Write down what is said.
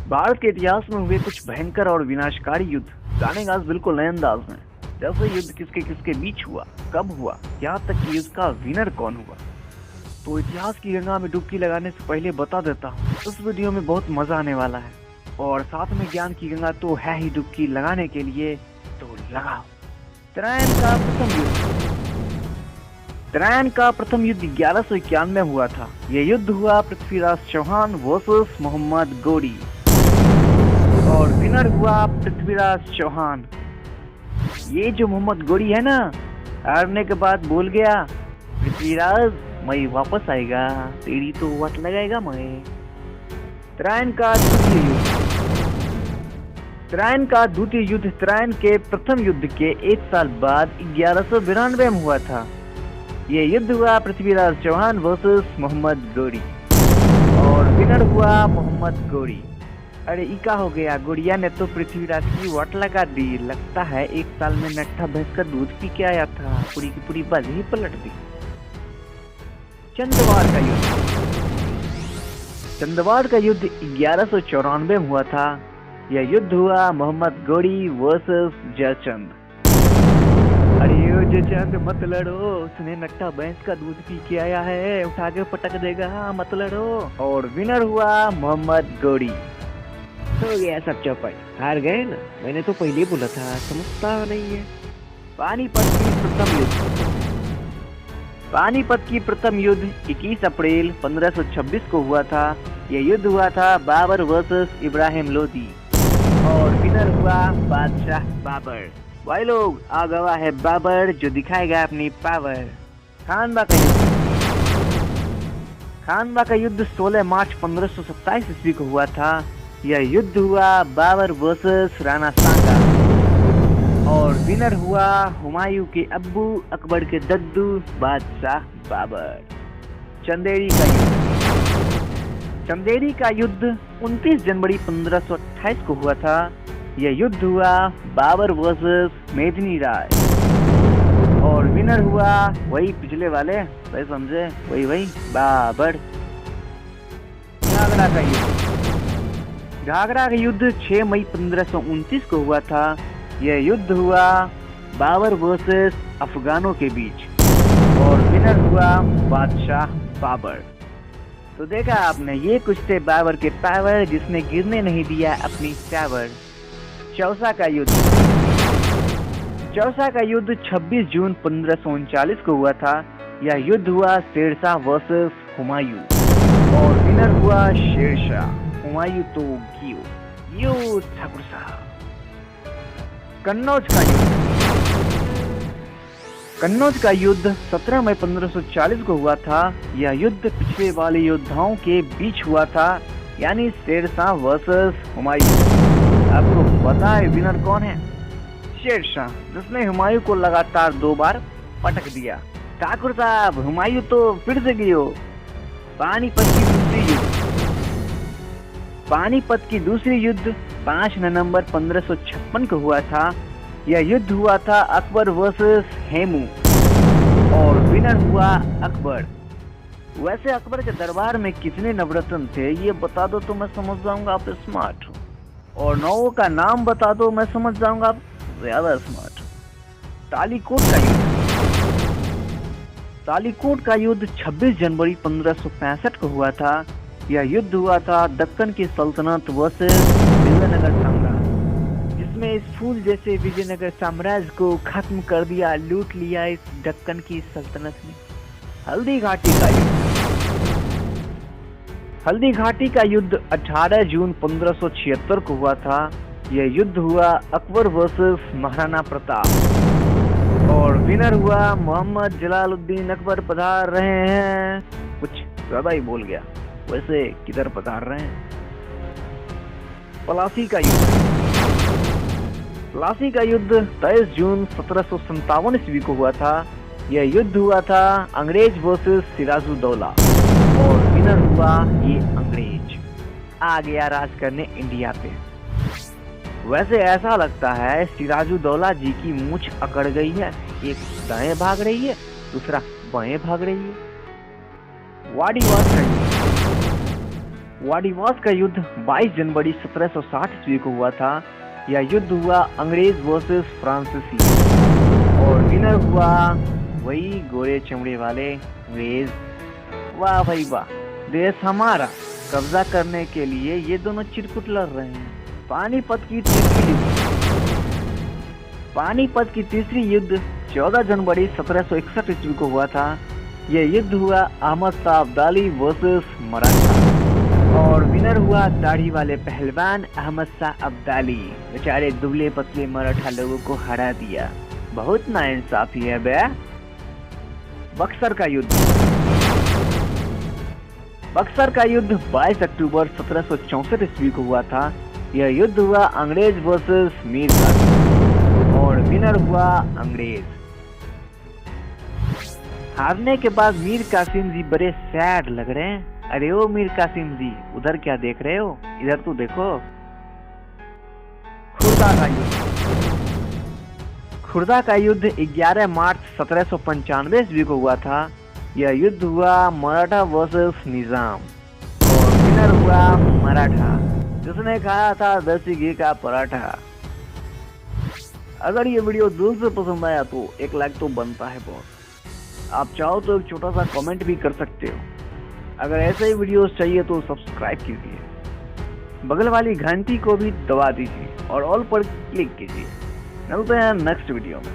भारत के इतिहास में हुए कुछ भयंकर और विनाशकारी युद्ध जानेंगे आज बिल्कुल नए अंदाज में। जैसे युद्ध किसके किसके बीच हुआ, कब हुआ, यहाँ तक कि उसका विनर कौन हुआ। तो इतिहास की गंगा में डुबकी लगाने से पहले बता देता हूँ, इस वीडियो में बहुत मजा आने वाला है और साथ में ज्ञान की गंगा तो है ही डुबकी लगाने के लिए, तो लगाओ। त्रायन का प्रथम युद्ध 1191 में हुआ था। यह युद्ध हुआ पृथ्वीराज चौहान वर्सेस मोहम्मद गौरी और विनर हुआ पृथ्वीराज चौहान। ये जो मोहम्मद गौरी है ना, हारने के बाद बोल गया पृथ्वीराज मैं वापस आएगा, तेरी तो वट लगाएगा मैं। त्रायन का द्वितीय युद्ध त्रायन के प्रथम युद्ध के एक साल बाद 1192 में हुआ था। ये युद्ध हुआ पृथ्वीराज चौहान वर्सेस मोहम्मद गौरी और विनर हुआ मोहम्मद गौरी। अरे इका हो गया, गुड़िया ने तो पृथ्वीराज की वाट लगा दी। लगता है एक साल में नट्ठा भैंस का दूध पी के आया था, पूरी की पूरी बाजी ही पलट दी। चंदवाड़ का युद्ध 1194 में हुआ था। यह युद्ध हुआ मोहम्मद गौरी वर्सेस जयचंद। अरे जयचंद मत लड़ो, उसने नट्ठा भैंस का दूध पी के आया है, उठा के पटक देगा, मत लड़ो। और विनर हुआ मोहम्मद गौरी। हो गया सब चौपाई, हार गए ना, मैंने तो पहले बोला था, समझता नहीं है। पानीपत की प्रथम युद्ध 21 अप्रैल 1526 को हुआ था। यह युद्ध हुआ था बाबर वर्सेस इब्राहिम लोदी और विनर हुआ बादशाह बाबर। भाई लोग, आ गवा है बाबर जो दिखाएगा अपनी पावर। खानवा का युद्ध 16 मार्च 1527 ईस्वी को हुआ था। यह युद्ध हुआ बाबर वर्सेस राणा सांगा और विनर हुआ हुमायूं के अब्बू अकबर के दद्दू बादशाह बाबर। चंदेरी का युद्ध 29 जनवरी 1528 को हुआ था। यह युद्ध हुआ बाबर वर्सेस मेदिनी राय और विनर हुआ वही पिछले वाले, सही समझे, वही बाबर। घाघरा का युद्ध 6 मई 1529 को हुआ था। यह युद्ध हुआ बाबर वर्सेस अफगानों के बीच और विनर हुआ बादशाह बाबर। तो देखा आपने, ये कुछ थे बाबर के पावर जिसने गिरने नहीं दिया अपनी टावर। चौसा का युद्ध 26 जून 1539 को हुआ था। यह युद्ध हुआ शेरशाह वर्सेस हुमायूं और विनर हुआ शेरशाह। हुमायूं तो गियो ठाकुर साहब। कन्नौज का युद्ध 17 मई 1540 को हुआ था। यह युद्ध पिछले वाले योद्धाओं के बीच हुआ था, यानी शेरशाह वर्सेस हुमायूं। आपको पता है विनर कौन है? शेरशाह, जिसने हुमायूं को लगातार 2 बार पटक दिया। ठाकुर साहब, हुमायूं तो फिर से गियो। पानीपत की दूसरी युद्ध 5 नवंबर 1556 को हुआ था। यह युद्ध हुआ था अकबर वर्सेस हेमू और विनर हुआ अकबर। वैसे अकबर के दरबार में कितने नवरत्न थे ये बता दो तो मैं समझ जाऊंगा आप स्मार्ट हो, और नौों का नाम बता दो मैं समझ जाऊंगा आप ज्यादा स्मार्ट हो। तालीकोट का युद्ध 26 जनवरी 1565 को हुआ था। यह युद्ध हुआ था दक्कन की सल्तनत वर्सेस विजयनगर साम्राज्य, जिसमें इस फूल जैसे विजयनगर साम्राज्य को खत्म कर दिया, लूट लिया इस दक्कन की सल्तनत ने। हल्दी घाटी का युद्ध 18 जून 1576 को हुआ था। यह युद्ध हुआ अकबर वर्सेस महाराणा प्रताप और विनर हुआ मोहम्मद जलालुद्दीन अकबर पधार रहे हैं। कुछ ज्यादा ही बोल गया, वैसे किधर पधार रहे हैं। प्लासी का युद्ध 23 जून 1757 ईस्वी को हुआ था। यह युद्ध हुआ था अंग्रेज वर्सेस सिराजुद्दौला और विनर हुआ ये अंग्रेज। आ गया राज करने इंडिया पे। वैसे ऐसा लगता है सिराजुद्दौला जी की मूंछ अकड़ गई है, एक दाएं भाग रही है, दूसरा बाएं भाग रही है। वाडिवास का युद्ध 22 जनवरी 1760 ईस्वी को हुआ था। यह युद्ध हुआ अंग्रेज वर्सेस फ्रांसीसी और विनर हुआ वही गोरे चमड़े वाले अंग्रेज। वाह भाई वाह, देश हमारा कब्जा करने के लिए ये दोनों चिरकुट लड़ रहे हैं। पानीपत की तीसरी युद्ध 14 जनवरी 1761 ईस्वी को हुआ था। यह युद्ध हुआ अहमद शाह अब्दाली वर्सेस मराठा और विनर हुआ दाढ़ी वाले पहलवान अहमद शाह अब्दाली। बेचारे दुबले पतले मराठा लोगों को हरा दिया। बहुत नाइंसाफी है बे। बक्सर का युद्ध 22 अक्टूबर 1764 ईस्वी को हुआ था। यह युद्ध हुआ अंग्रेज वर्सेस मीर कासिम और विनर हुआ अंग्रेज। हारने के बाद मीर कासिम जी बड़े सैड लग रहे हैं। अरे ओ मीर कासिम जी, उधर क्या देख रहे हो, इधर तो देखो। खुर्दा का युद्ध 11 मार्च 1795 ईस्वी को हुआ था। यह युद्ध हुआ मराठा वर्सेस निजाम और विनर हुआ मराठा, जिसने खाया था देसी घी का पराठा। अगर ये वीडियो दिल से पसंद आया तो एक लाइक तो बनता है बहुत। आप चाहो तो एक छोटा सा कमेंट भी कर सकते हो। अगर ऐसे ही वीडियोस चाहिए तो सब्सक्राइब कीजिए, बगल वाली घंटी को भी दबा दीजिए और ऑल पर क्लिक कीजिए। मिलते हैं नेक्स्ट वीडियो में।